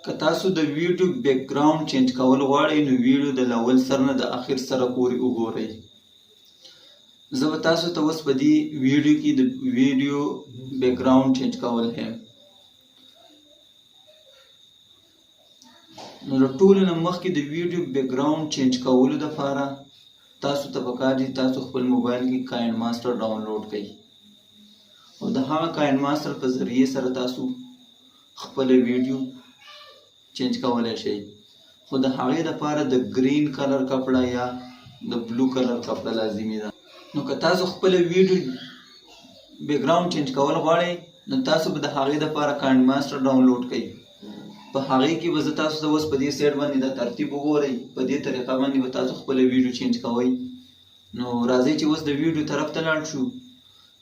که تاسو د ویډیو بیک ګراوند چینج کول غواړئ نو ویډیو د اول سر نه د اخر سره پورې وګورئ. زه به تاسو ته اوس په دې ویډیو کې د ویډیو بیک ګراوند چینج کول ښیم. نو د ټولو نه مخکې د ویډیو بیک ګراوند چینج کولو دپاره تاسو ته پکار دي تاسو خپل موبایل کې کاین ماسټر ډاونلوډ کړئ او د هغه کاین ماسټر په ذریعې سره تاسو خپله ویډیو چینج کولی شئ. خو د هغې دپاره د ګرین کلر کپړه یا د بلو کلر کپړه لازمي ده. نو که تاسو خپله ویډیو بیک ګراوند چینج کول غواړئ نو تاسو به د هغې دپاره کاین ماسټر ډاونلوډ کړئ. په هغې کې به زه تاسو ته اوس په دې سایډ باندې دا ترتیب وګورئ. په دې طریقه باندې به تاسو خپله ویډیو چینج کوئ. نو راځئ چې اوس د ویډیو طرف ته لاړ شو.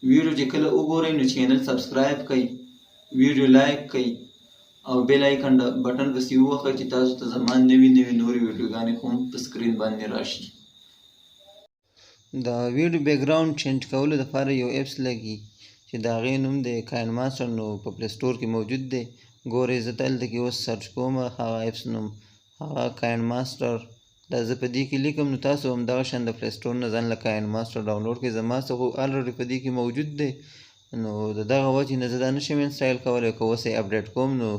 ویډیو چې کله وګورئ نو چینل سبسکرایب کړئ، ویډیو لایک کړئ او بیل آیکن بټن پسې ووهئ چې تاسو ته زما نوې نورې ویډیوګانې هم په سکرین باندې راشي. د ویډیو بیک ګراوند چینج کولو دپاره یو ایپس لګي چې د هغې نوم دی کاین ماسټر. نو په پلی سټور کې موجود دی. ګورئ زه دلته کې اوس سرچ کوم هغه ایپس نوم هغه کاین ماسټر. دا زه په دې کې لیکم نو تاسو همدغه شان د پلی سټور نه ځان له کاین ماسټر ډاونلوډ کړئ. زما څخه خو الریډي په دې کې موجود دی نو د دغه وجې نه زه دا نشم انسټایل کولی. که اوس یې اپډیټ کوم نو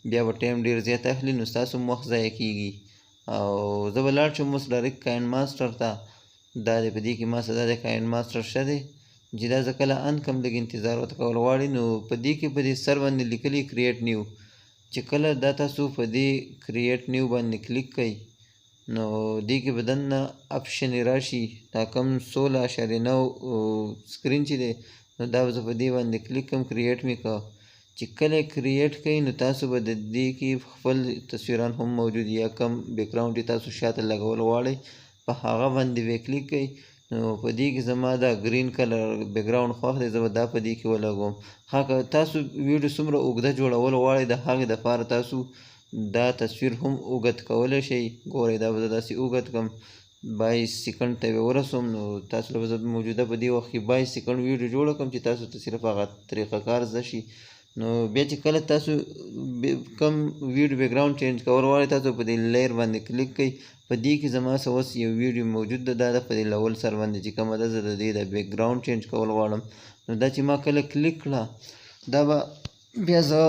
بیا به ټایم ډېر زیات اخلي نو ستاسو هم وخت ضایع کېږي. او زه به لاړ شم اوس ډایرکټ کاین ماسټر ته. دا دی په دې کې ما څه دا دی کاین ماسټر ښه دی چې دا زه کله ان کم لږ انتظار ورته کول غواړي نو په دې کې په دې سر باندې لیکلي کریټ نیو. چې کله دا تاسو په دې کریټ نیو باندې کلیک کوئ نو دې کې به دننه اپشن راشي دا کم 16.9 سکرین چې دی نو دا به زه په دې باندې کلیک کوم. کریټ مې کړه چې کله کریټ کوئ نو تاسو به د دې کې خپل تصویران هم موجود یا کم بیک ګراوند چې تاسو شاته لګول غواړئ په هغه باندې به کلیک کوئ. نو په دې کې زما دا ګرین کلر بیک ګراوند خوښ دی زه به دا په دې کې ولګوم. ښه که تاسو ویډیو څومره اوږده جوړول غواړئ د هغې دپاره تاسو دا تصویر هم اوږد کولی شئ. ګورئ دا به زه داسې اوږد کړم 22 سیکنډ ته به ورسوم نو تاسو له به زه موجوده په دې وخت کې 22 سیکنډ ویډیو جوړه کړم چې تاسو ته صرف هغه طریقه کار زده شي. نو بیا چې کله تاسو کم ویډیو بیک ګراوند چینج کول غواړئ تاسو په دې لیر باندې کلیک کوئ. په دې کې زما څه اوس یو ویډیو موجود ده دا ده په دې لول سر باندې چې کومه ده زه د دې د بیک ګراوند چینج کول غواړم نو دا چې ما کله کلیک کړه دا به بیا زه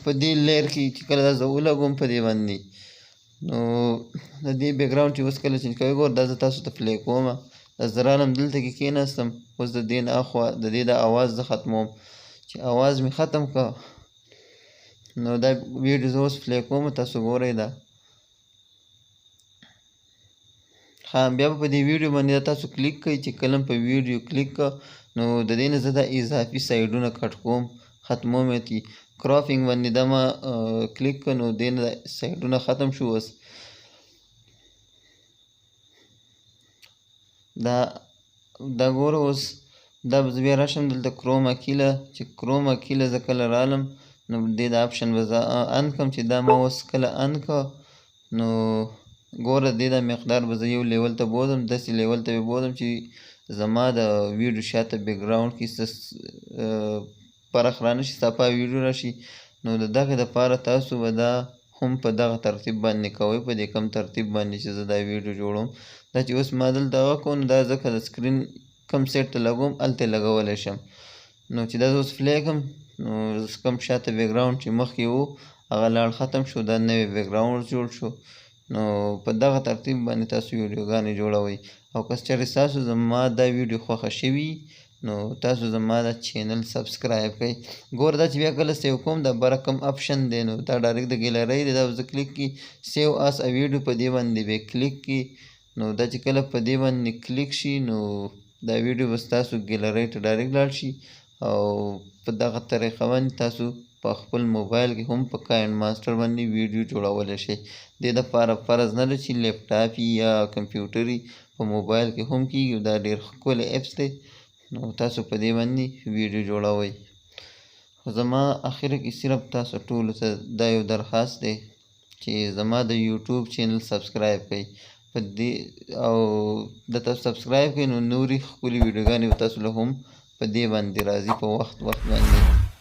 په دې لیر کې چې کله دا زه ولګوم په دې باندې نو د دې بیک ګراوند چې اوس کله چینج کوئ ګور دا زه تاسو ته پلی کوم. دا زه رالم دلته کې کېناستم اوس د دې نه اخوا د دې د اواز زه ختموم. چې اواز مې ختم کړه نو دا ویډیو زه اوس پلی کوم تاسو ګورئ دا. ها بیا به په دې ویډیو باندې تاسو کلیک کوئ. چې کله په ویډیو کلیک کړه نو د دې نه زه دا اضافي سایډونه کټ کوم ختموم یې دي. کرافینګ باندې دا ما کلیک کړه نو دې نه سایډونه ختم شو. اوس دا ګوره اوس دا به زه بیا راشم دلته کروما کی له چې کروما کی له زه کله رالم نو دې د اپشن به زه ان کړم چې دا ما اوس کله ان کړه نو ګوره دې دا مقدار به زه یو لیول ته بوځم داسې لیول ته به بوځم چې زما د ویډیو شاته بیک ګراوند کې څه فرق رانه شي صفا ویډیو راشي. نو د دغې دپاره تاسو به دا هم په دغه ترتیب باندې کوئ په دې کم ترتیب باندې چې زه دا ویډیو جوړوم. دا چې اوس ما دلته هغه کوم دا ځکه د سکرین کم سیټ ته لګوم هلته یې لګولی شم. نو چې دا زه اوس پلی کړم نو کم شاته بیک ګراوند چې مخکې و هغه لاړ ختم شو دا نوی بیک ګراوند جوړ شو. نو په دغه ترتیب باندې تاسو ویډیوګانې جوړوئ. او که چېرې ستاسو زما دا ویډیو خوښه شوي نو تاسو زما دا چینل سبسکرایب کړئ. ګوره دا چې بیا کله سیو کوم دا بره کم اپشن دی نو دا ډایرکټ د ګیلرۍ دی دا به زه کلیک کړي سیو اس ا ویډیو په دې باندې به کلیک کړي. نو دا چې کله په دې باندې کلیک شي نو دا ویډیو به ستاسو ګیلرۍ ته ډایرکټ لاړ شي او په دغه طریقه باندې تاسو په خپل موبایل کې هم په کاین ماسټر باندې ویډیو جوړولی شئ. دې دپاره فرض نه ده چې لیپټاپ یا کمپیوټر په موبایل کې هم کېږي. دا ډېر ښکلی ایپس دی نو تاسو په دې باندې ویډیو جوړوئ. خو زما اخره کې صرف تاسو ټولو ته دا یو درخواست دی چې زما د یوټیوب چینل سبسکرایب کړئ په دې او د تاسو سبسکرایب کړئ نو نورې ښکلې ویډیوګانې به تاسو له هم په دې باندې راځي په وخت باندې.